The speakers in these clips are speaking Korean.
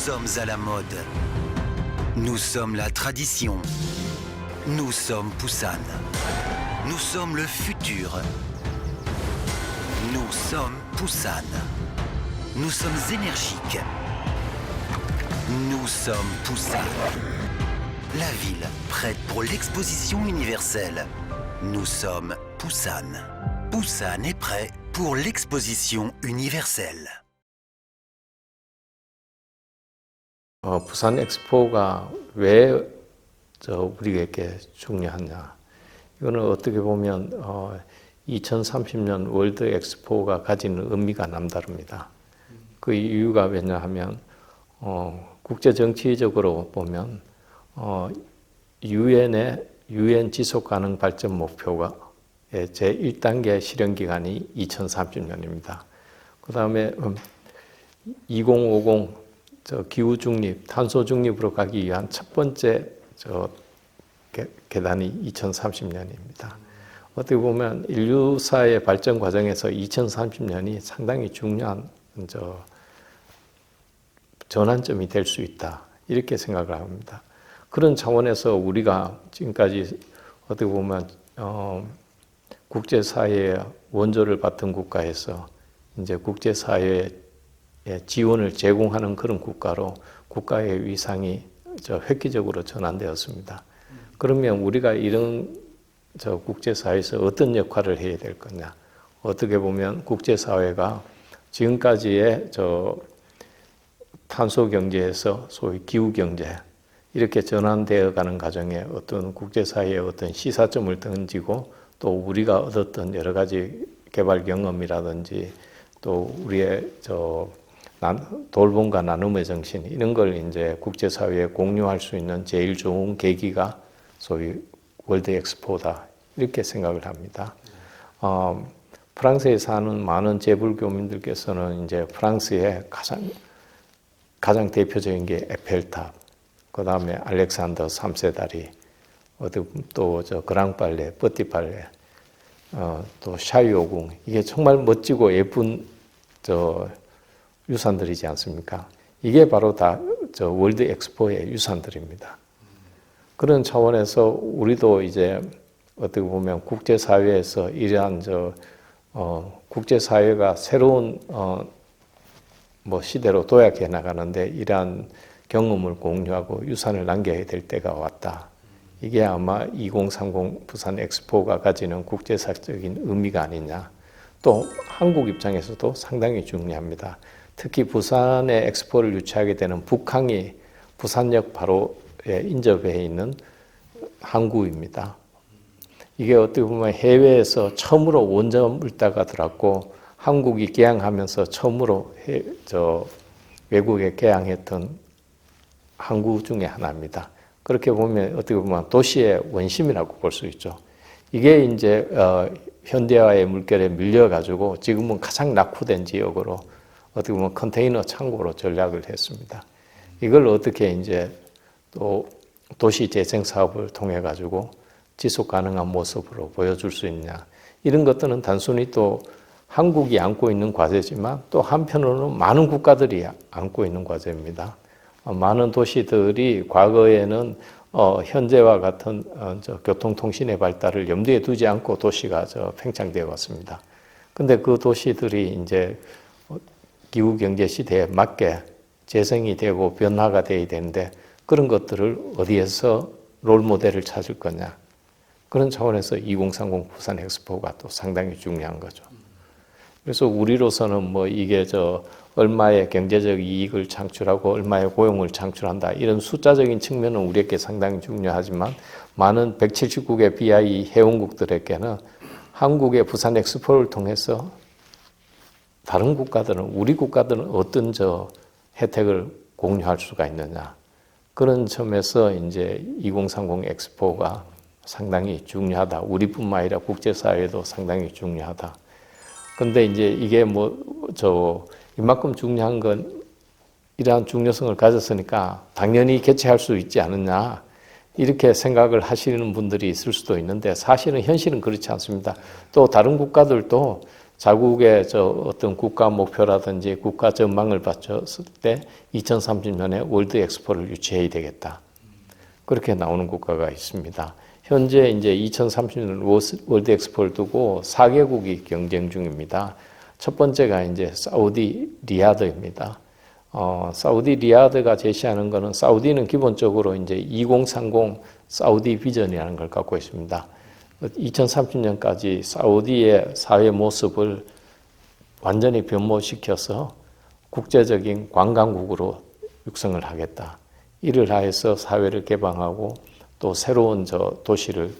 sommes à la mode. Nous sommes la tradition. Nous sommes Busan. Nous sommes le futur. Nous sommes Busan. Nous sommes énergiques. Nous sommes Busan. La ville prête pour l'exposition universelle. Nous sommes Busan. Busan est prêt pour l'exposition universelle. 부산 엑스포가 왜 우리에게 중요하냐? 이거는 어떻게 보면 2030년 월드 엑스포가 가지는 의미가 남다릅니다. 그 이유가 왜냐하면 국제 정치적으로 보면 유엔 지속 가능 발전 목표가 제 1단계 실현 기간이 2030년입니다. 그다음에 2050 기후 중립, 탄소 중립으로 가기 위한 첫 번째 계단이 2030년입니다. 어떻게 보면 인류사의 발전 과정에서 2030년이 상당히 중요한 전환점이 될 수 있다. 이렇게 생각을 합니다. 그런 차원에서 우리가 지금까지 어떻게 보면 국제사회의 원조를 받은 국가에서 이제 국제사회에 지원을 제공하는 그런 국가로 국가의 위상이 획기적으로 전환되었습니다. 그러면 우리가 이런 국제사회에서 어떤 역할을 해야 될 거냐? 어떻게 보면 국제사회가 지금까지의 탄소 경제에서 소위 기후 경제 이렇게 전환되어 가는 과정에 어떤 국제사회의 어떤 시사점을 던지고 또 우리가 얻었던 여러 가지 개발 경험이라든지 또 우리의 돌봄과 나눔의 정신 이런 걸 이제 국제사회에 공유할 수 있는 제일 좋은 계기가 소위 월드 엑스포다 이렇게 생각을 합니다. 프랑스에 사는 많은 재불교민들께서는 이제 프랑스의 가장 대표적인 게 에펠탑, 그 다음에 알렉산더 3세 다리, 또 그랑빨레, 뽀띠빨레, 또 샤이오궁 이게 정말 멋지고 예쁜 유산들이지 않습니까? 이게 바로 다 월드 엑스포의 유산들입니다. 그런 차원에서 우리도 이제 어떻게 보면 국제사회에서 이러한 국제사회가 새로운 시대로 도약해 나가는데 이러한 경험을 공유하고 유산을 남겨야 될 때가 왔다. 이게 아마 2030 부산 엑스포가 가지는 국제사적인 의미가 아니냐. 또 한국 입장에서도 상당히 중요합니다. 특히 부산의 엑스포를 유치하게 되는 북항이 부산역 바로 인접해 있는 항구입니다. 이게 어떻게 보면 해외에서 처음으로 원전 물자가 들어왔고 한국이 개항하면서 처음으로 외국에 개항했던 항구 중에 하나입니다. 그렇게 보면 어떻게 보면 도시의 원심이라고 볼 수 있죠. 이게 이제 현대화의 물결에 밀려가지고 지금은 가장 낙후된 지역으로 어떻게 보면 컨테이너 창고로 전략을 했습니다. 이걸 어떻게 이제 또 도시 재생 사업을 통해 가지고 지속 가능한 모습으로 보여줄 수 있냐. 이런 것들은 단순히 또 한국이 안고 있는 과제지만 또 한편으로는 많은 국가들이 안고 있는 과제입니다. 많은 도시들이 과거에는 현재와 같은 교통통신의 발달을 염두에 두지 않고 도시가 팽창되어 왔습니다. 근데 그 도시들이 이제 기후 경제 시대에 맞게 재생이 되고 변화가 돼야 되는데 그런 것들을 어디에서 롤 모델을 찾을 거냐. 그런 차원에서 2030 부산 엑스포가 또 상당히 중요한 거죠. 그래서 우리로서는 이게 얼마의 경제적 이익을 창출하고 얼마의 고용을 창출한다. 이런 숫자적인 측면은 우리에게 상당히 중요하지만 많은 179개 BI 회원국들에게는 한국의 부산 엑스포를 통해서 다른 국가들은, 우리 국가들은 어떤 혜택을 공유할 수가 있느냐. 그런 점에서 이제 2030 엑스포가 상당히 중요하다. 우리뿐만 아니라 국제사회도 상당히 중요하다. 근데 이제 이게 이만큼 중요한 건 이러한 중요성을 가졌으니까 당연히 개최할 수 있지 않느냐. 이렇게 생각을 하시는 분들이 있을 수도 있는데 사실은 현실은 그렇지 않습니다. 또 다른 국가들도 자국의 어떤 국가 목표라든지 국가 전망을 봤을 때 2030년에 월드 엑스포를 유치해야 되겠다. 그렇게 나오는 국가가 있습니다. 현재 이제 2030년 월드 엑스포를 두고 4개국이 경쟁 중입니다. 첫 번째가 이제 사우디 리야드입니다. 사우디 리야드가 제시하는 것은 사우디는 기본적으로 이제 2030 사우디 비전이라는 걸 갖고 있습니다. 2030년까지 사우디의 사회 모습을 완전히 변모시켜서 국제적인 관광국으로 육성을 하겠다. 이를 하여서 사회를 개방하고 또 새로운 도시를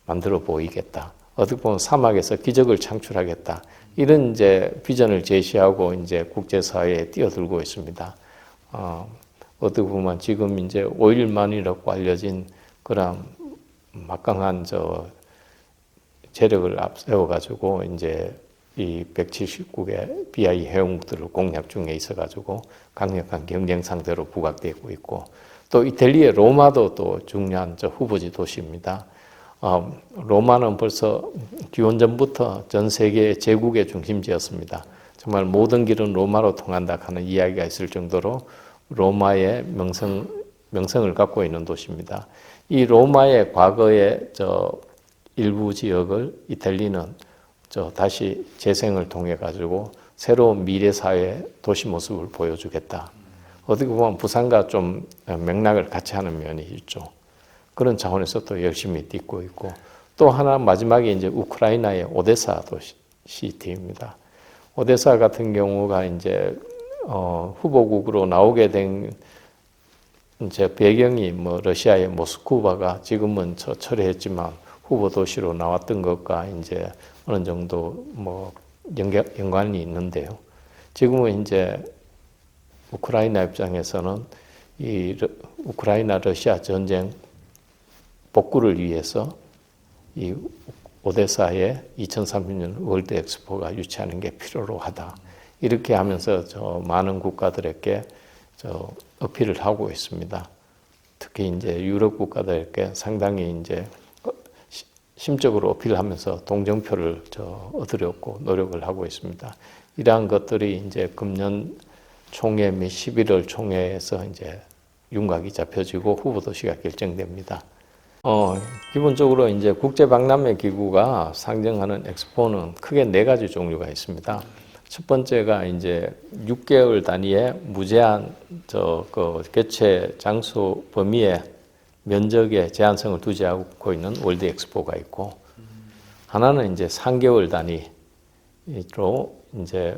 만들어 보이겠다. 어떻게 보면 사막에서 기적을 창출하겠다. 이런 이제 비전을 제시하고 이제 국제사회에 뛰어들고 있습니다. 어떻게 보면 지금 이제 5일만이라고 알려진 그런 막강한 재력을 앞세워가지고 이제 이 170국의 BI 회원국들을 공략 중에 있어가지고 강력한 경쟁 상대로 부각되고 있고 또 이탈리아의 로마도 또 중요한 후보지 도시입니다. 로마는 벌써 기원전부터 전 세계 제국의 중심지였습니다. 정말 모든 길은 로마로 통한다 하는 이야기가 있을 정도로 로마의 명성을 갖고 있는 도시입니다. 이 로마의 과거의 일부 지역을 이탈리아는 다시 재생을 통해 가지고 새로운 미래 사회 도시 모습을 보여주겠다. 어떻게 보면 부산과 좀 맥락을 같이 하는 면이 있죠. 그런 차원에서 또 열심히 뛰고 있고 또 하나 마지막에 이제 우크라이나의 오데사 시티입니다. 오데사 같은 경우가 이제 후보국으로 나오게 된 이제 배경이 러시아의 모스크바가 지금은 철회했지만 후보 도시로 나왔던 것과 이제 어느 정도 연관이 있는데요. 지금은 이제 우크라이나 입장에서는 이 우크라이나 러시아 전쟁 복구를 위해서 이 오데사에 2030년 월드 엑스포가 유치하는 게 필요로 하다. 이렇게 하면서 많은 국가들에게 어필을 하고 있습니다. 특히 이제 유럽 국가들에게 상당히 이제 심적으로 어필하면서 동정표를 얻으려고 노력을 하고 있습니다. 이러한 것들이 이제 금년 총회 및 11월 총회에서 이제 윤곽이 잡혀지고 후보 도시가 결정됩니다. 기본적으로 이제 국제박람회 기구가 상정하는 엑스포는 크게 4가지 종류가 있습니다. 첫 번째가 이제 6개월 단위의 무제한 개최 장소 범위의 면적에 제한성을 두지 않고 있는 월드 엑스포가 있고 하나는 이제 3개월 단위로 이제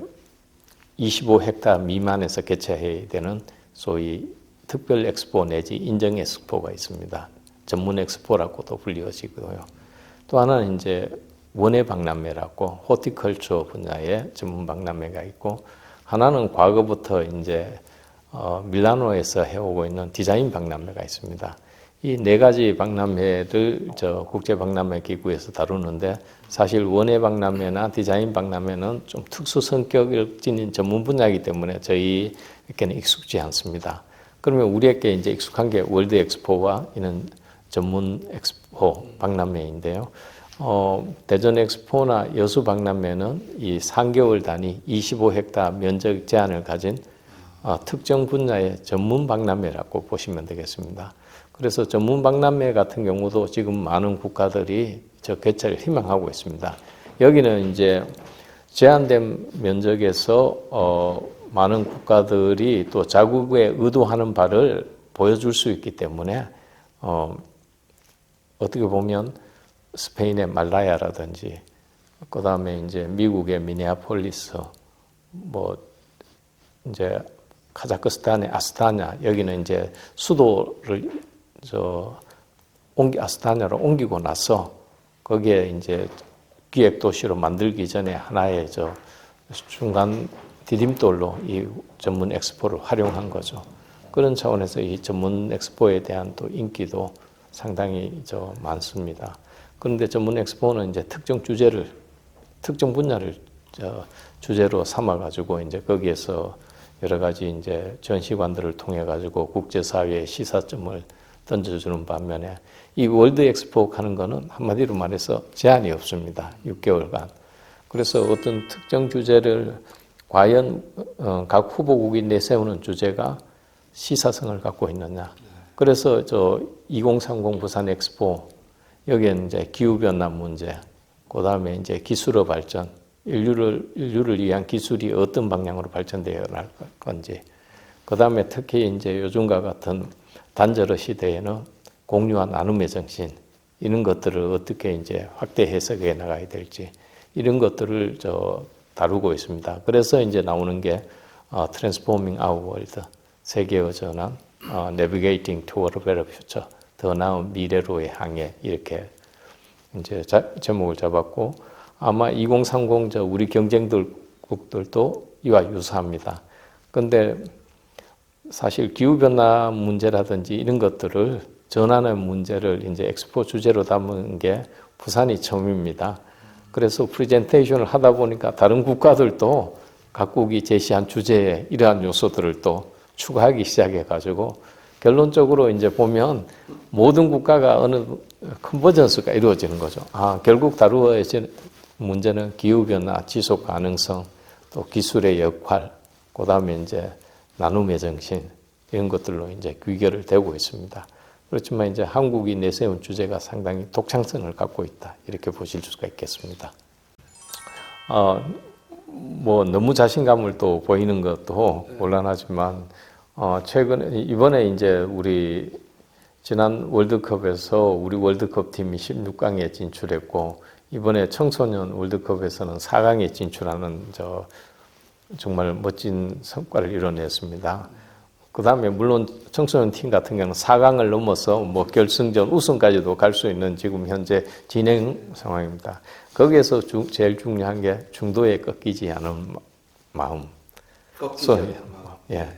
25헥타 미만에서 개최해야 되는 소위 특별 엑스포 내지 인정 엑스포가 있습니다. 전문 엑스포라고도 불리워지고요. 또 하나는 이제 원예 박람회라고 호티컬처 분야의 전문 박람회가 있고 하나는 과거부터 이제 밀라노에서 해오고 있는 디자인 박람회가 있습니다. 이 4가지 박람회를 국제 박람회 기구에서 다루는데 사실 원예 박람회나 디자인 박람회는 좀 특수 성격을 지닌 전문 분야이기 때문에 저희에게는 익숙지 않습니다. 그러면 우리에게 이제 익숙한 게 월드 엑스포와 이런 전문 엑스포 박람회인데요. 대전 엑스포나 여수 박람회는 이 3개월 단위 25헥타 면적 제한을 가진 특정 분야의 전문 박람회라고 보시면 되겠습니다. 그래서 전문 박람회 같은 경우도 지금 많은 국가들이 개최를 희망하고 있습니다. 여기는 이제 제한된 면적에서 많은 국가들이 또 자국에 의도하는 바를 보여줄 수 있기 때문에 어떻게 보면 스페인의 말라야라든지 그다음에 이제 미국의 미네아폴리스 이제 카자흐스탄의 아스타냐 여기는 이제 수도를 아스타냐로 옮기고 나서 거기에 이제 기획 도시로 만들기 전에 하나의 중간 디딤돌로 이 전문 엑스포를 활용한 거죠. 그런 차원에서 이 전문 엑스포에 대한 또 인기도 상당히 많습니다. 그런데 전문 엑스포는 이제 특정 분야를 주제로 삼아가지고 이제 거기에서 여러 가지 이제 전시관들을 통해 가지고 국제사회의 시사점을 던져주는 반면에 이 월드 엑스포 하는 거는 한마디로 말해서 제한이 없습니다. 6개월간. 그래서 어떤 특정 주제를 과연 각 후보국이 내세우는 주제가 시사성을 갖고 있느냐. 그래서 2030 부산 엑스포 여기에는 이제 기후변화 문제, 그 다음에 이제 기술의 발전, 인류를 위한 기술이 어떤 방향으로 발전되어 날 건지, 그 다음에 특히 이제 요즘과 같은 단절의 시대에는 공유와 나눔의 정신, 이런 것들을 어떻게 이제 확대 해석해 나가야 될지, 이런 것들을 다루고 있습니다. 그래서 이제 나오는 게 Transforming Our World, 세계의 전환, Navigating Toward a Better Future, 더 나은 미래로의 항해, 이렇게 이제 제목을 잡았고, 아마 2030 우리 경쟁국들도 이와 유사합니다. 근데 사실 기후변화 문제라든지 이런 것들을 전환의 문제를 이제 엑스포 주제로 담은 게 부산이 처음입니다. 그래서 프레젠테이션을 하다 보니까 다른 국가들도 각국이 제시한 주제에 이러한 요소들을 또 추가하기 시작해가지고 결론적으로 이제 보면 모든 국가가 어느 컨버전스가 이루어지는 거죠. 결국 다루어야 할 문제는 기후변화, 지속 가능성, 또 기술의 역할, 그 다음에 이제 나눔의 정신, 이런 것들로 이제 귀결을 되고 있습니다. 그렇지만 이제 한국이 내세운 주제가 상당히 독창성을 갖고 있다. 이렇게 보실 수가 있겠습니다. 뭐 너무 자신감을 또 보이는 것도 곤란하지만, 이번에 이제 우리 지난 월드컵에서 우리 월드컵 팀이 16강에 진출했고, 이번에 청소년 월드컵에서는 4강에 진출하는 정말 멋진 성과를 이뤄냈습니다. 그 다음에 물론 청소년 팀 같은 경우는 4강을 넘어서 뭐 결승전 우승까지도 갈 수 있는 지금 현재 진행 상황입니다. 거기에서 제일 중요한 게 중도에 꺾이지 않은 마음. 예.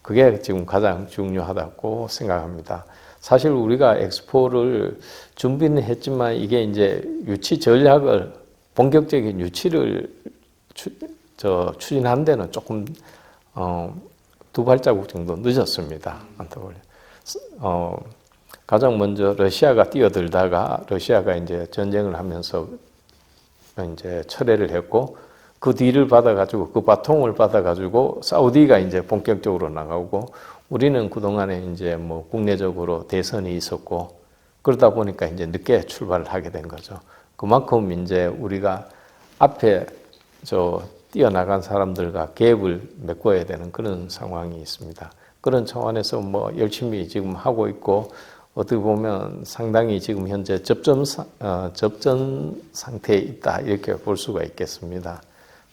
그게 지금 가장 중요하다고 생각합니다. 사실 우리가 엑스포를 준비는 했지만 이게 이제 유치 전략을, 본격적인 유치를 추진한 데는 조금, 2발자국 정도 늦었습니다. 가장 먼저 러시아가 뛰어들다가 러시아가 이제 전쟁을 하면서 이제 철회를 했고, 그 뒤를 받아가지고, 그 바통을 받아가지고 사우디가 이제 본격적으로 나가고, 우리는 그동안에 이제 뭐 국내적으로 대선이 있었고, 그러다 보니까 이제 늦게 출발을 하게 된 거죠. 그만큼 이제 우리가 앞에 뛰어나간 사람들과 갭을 메꿔야 되는 그런 상황이 있습니다. 그런 차원에서 뭐 열심히 지금 하고 있고, 어떻게 보면 상당히 지금 현재 접전 상태에 있다, 이렇게 볼 수가 있겠습니다.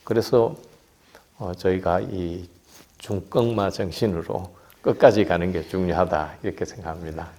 그래서 저희가 이 중꺾마 정신으로 끝까지 가는 게 중요하다, 이렇게 생각합니다.